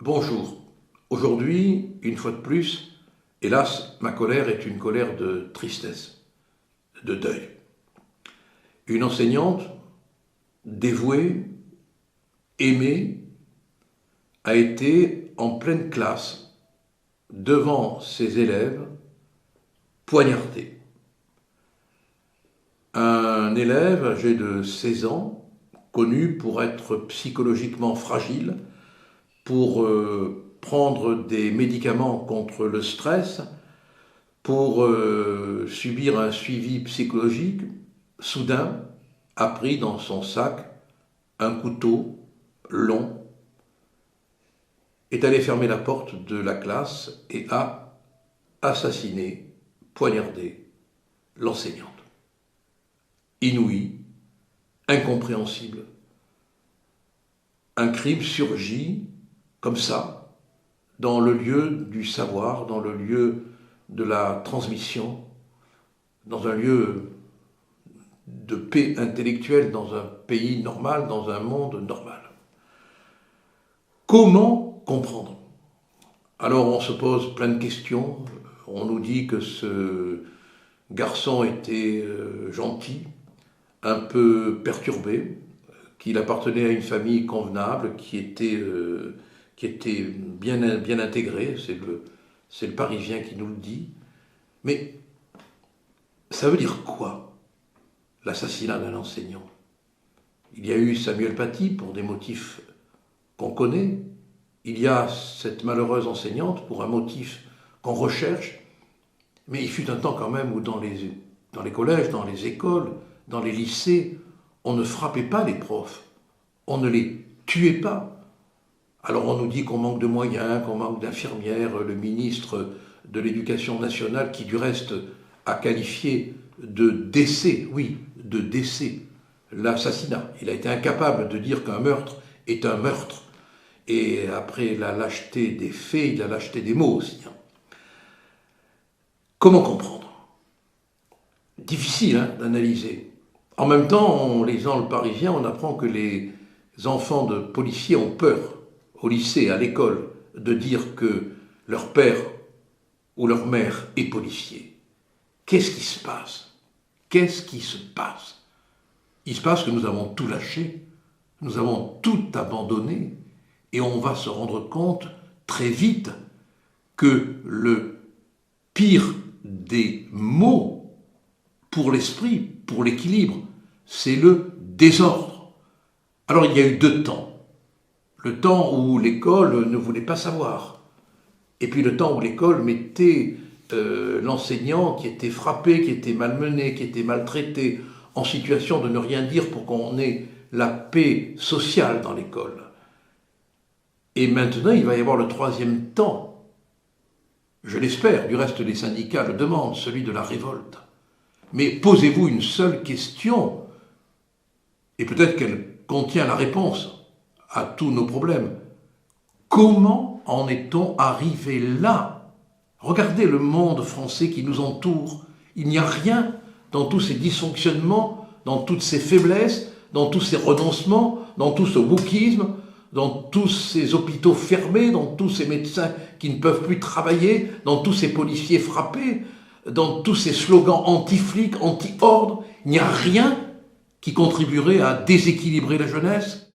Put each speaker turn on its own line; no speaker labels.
Bonjour. Aujourd'hui, une fois de plus, hélas, ma colère est une colère de tristesse, de deuil. Une enseignante dévouée, aimée, a été en pleine classe, devant ses élèves, poignardée. Un élève âgé de 16 ans, connu pour être psychologiquement fragile, pour prendre des médicaments contre le stress, pour subir un suivi psychologique, soudain a pris dans son sac un couteau long, est allé fermer la porte de la classe et a assassiné, poignardé l'enseignante. Inouï, incompréhensible. Un crime surgit comme ça, dans le lieu du savoir, dans le lieu de la transmission, dans un lieu de paix intellectuelle, dans un pays normal, dans un monde normal. Comment comprendre? Alors on se pose plein de questions, on nous dit que ce garçon était gentil, un peu perturbé, qu'il appartenait à une famille convenable, qui était bien intégrée, c'est le Parisien qui nous le dit. Mais ça veut dire quoi, l'assassinat d'un enseignant? Il y a eu Samuel Paty pour des motifs qu'on connaît, il y a cette malheureuse enseignante pour un motif qu'on recherche, mais il fut un temps quand même où dans les collèges, dans les écoles, dans les lycées, on ne frappait pas les profs, on ne les tuait pas. Alors on nous dit qu'on manque de moyens, qu'on manque d'infirmières, le ministre de l'Éducation nationale, qui du reste a qualifié de décès, oui, de décès, l'assassinat. Il a été incapable de dire qu'un meurtre est un meurtre. Et après la lâcheté des faits, il a la lâcheté des mots aussi. Comment comprendre? Difficile d'analyser. En même temps, en lisant le Parisien, on apprend que les enfants de policiers ont peur, au lycée, à l'école, de dire que leur père ou leur mère est policier. Qu'est-ce qui se passe? Qu'est-ce qui se passe? Il se passe que nous avons tout lâché, nous avons tout abandonné, et on va se rendre compte très vite que le pire des maux pour l'esprit, pour l'équilibre, c'est le désordre. Alors il y a eu deux temps. Le temps où l'école ne voulait pas savoir, et puis le temps où l'école mettait l'enseignant qui était frappé, qui était malmené, qui était maltraité, en situation de ne rien dire pour qu'on ait la paix sociale dans l'école. Et maintenant, il va y avoir le troisième temps, je l'espère, du reste les syndicats le demandent, celui de la révolte. Mais posez-vous une seule question, et peut-être qu'elle contient la réponse à tous nos problèmes. Comment en est-on arrivé là? Regardez le monde français qui nous entoure. Il n'y a rien dans tous ces dysfonctionnements, dans toutes ces faiblesses, dans tous ces renoncements, dans tout ce wokisme, dans tous ces hôpitaux fermés, dans tous ces médecins qui ne peuvent plus travailler, dans tous ces policiers frappés, dans tous ces slogans anti-flics, anti-ordre. Il n'y a rien qui contribuerait à déséquilibrer la jeunesse.